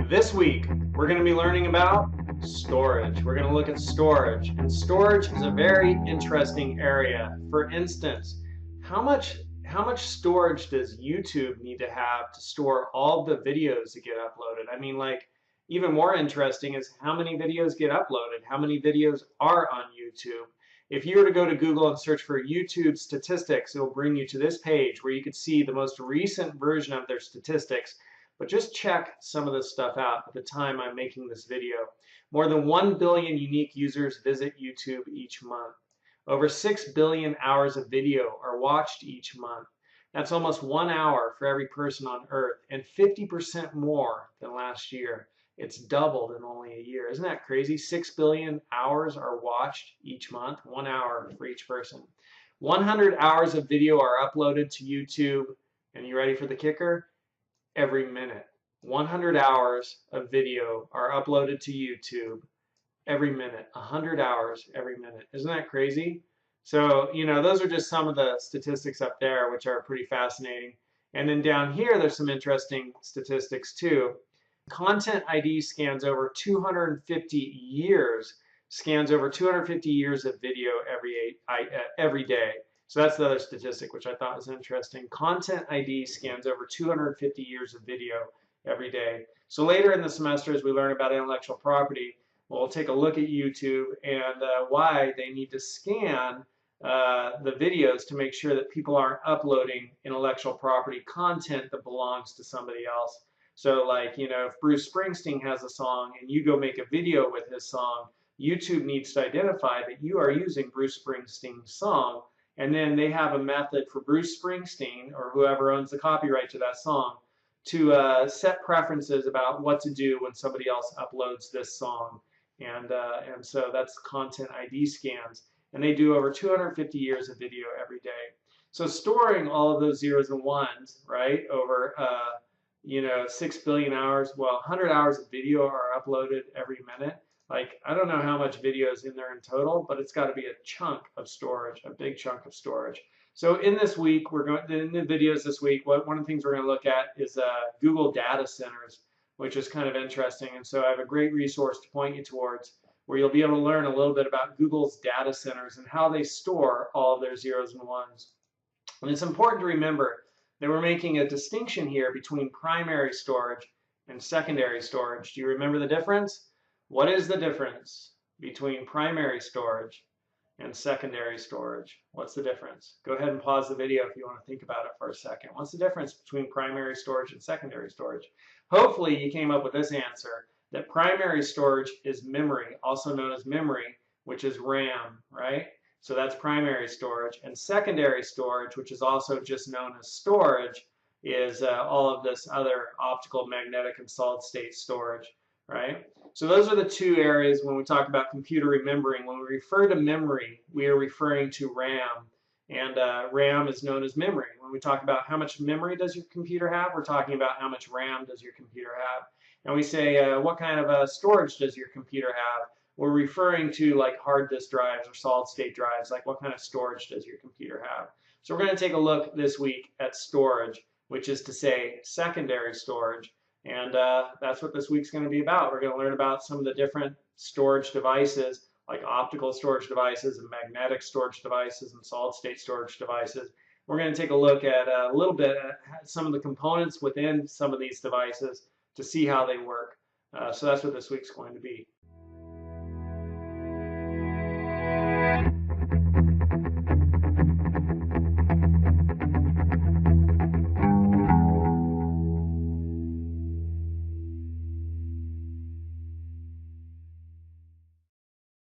This week, we're going to be learning about storage. We're going to look at storage, and storage is a very interesting area. For instance, how much storage does YouTube need to have to store all the videos that get uploaded? I mean, like, even more interesting is how many videos get uploaded, how many videos are on YouTube. If you were to go to Google and search for YouTube statistics, it'll bring you to this page where you could see the most recent version of their statistics. But just check some of this stuff out at the time I'm making this video. More than 1 billion unique users visit YouTube each month. Over 6 billion hours of video are watched each month. That's almost 1 hour for every person on Earth, and 50% more than last year. It's doubled in only a year. Isn't that crazy? 6 billion hours are watched each month, 1 hour for each person. 100 hours of video are uploaded to YouTube, and you ready for the kicker? Every minute. 100 hours of video are uploaded to YouTube every minute. 100 hours every minute. Isn't that crazy? So, those are just some of the statistics up there, which are pretty fascinating. And then down here, there's some interesting statistics too. Content ID scans over 250 years, of video every day. So that's the other statistic, which I thought was interesting. Content ID scans over 250 years of video every day. So later in the semester, as we learn about intellectual property, we'll take a look at YouTube and why they need to scan the videos to make sure that people aren't uploading intellectual property content that belongs to somebody else. So like, if Bruce Springsteen has a song and you go make a video with his song, YouTube needs to identify that you are using Bruce Springsteen's song. And then they have a method for Bruce Springsteen or whoever owns the copyright to that song to set preferences about what to do when somebody else uploads this song. And so that's content ID scans. And they do over 250 years of video every day. So storing all of those zeros and ones, right, over 6 billion hours, well, 100 hours of video are uploaded every minute. Like, I don't know how much video is in there in total, but it's got to be a chunk of storage, a big chunk of storage. So in this week, in the videos this week, one of the things we're going to look at is Google data centers, which is kind of interesting. And so I have a great resource to point you towards where you'll be able to learn a little bit about Google's data centers and how they store all of their zeros and ones. And it's important to remember that we're making a distinction here between primary storage and secondary storage. Do you remember the difference? What is the difference between primary storage and secondary storage? What's the difference? Go ahead and pause the video if you want to think about it for a second. What's the difference between primary storage and secondary storage? Hopefully you came up with this answer, that primary storage is memory, also known as memory, which is RAM, right? So that's primary storage. And secondary storage, which is also just known as storage, is all of this other optical, magnetic, and solid state storage, right? So those are the two areas when we talk about computer remembering. When we refer to memory, we are referring to RAM, and RAM is known as memory. When we talk about how much memory does your computer have, we're talking about how much RAM does your computer have. And we say, what kind of storage does your computer have? We're referring to like hard disk drives or solid state drives, like what kind of storage does your computer have? So we're going to take a look this week at storage, which is to say secondary storage. And that's what this week's going to be about. We're going to learn about some of the different storage devices, like optical storage devices and magnetic storage devices and solid state storage devices. We're going to take a look at a little bit at some of the components within some of these devices to see how they work. So that's what this week's going to be.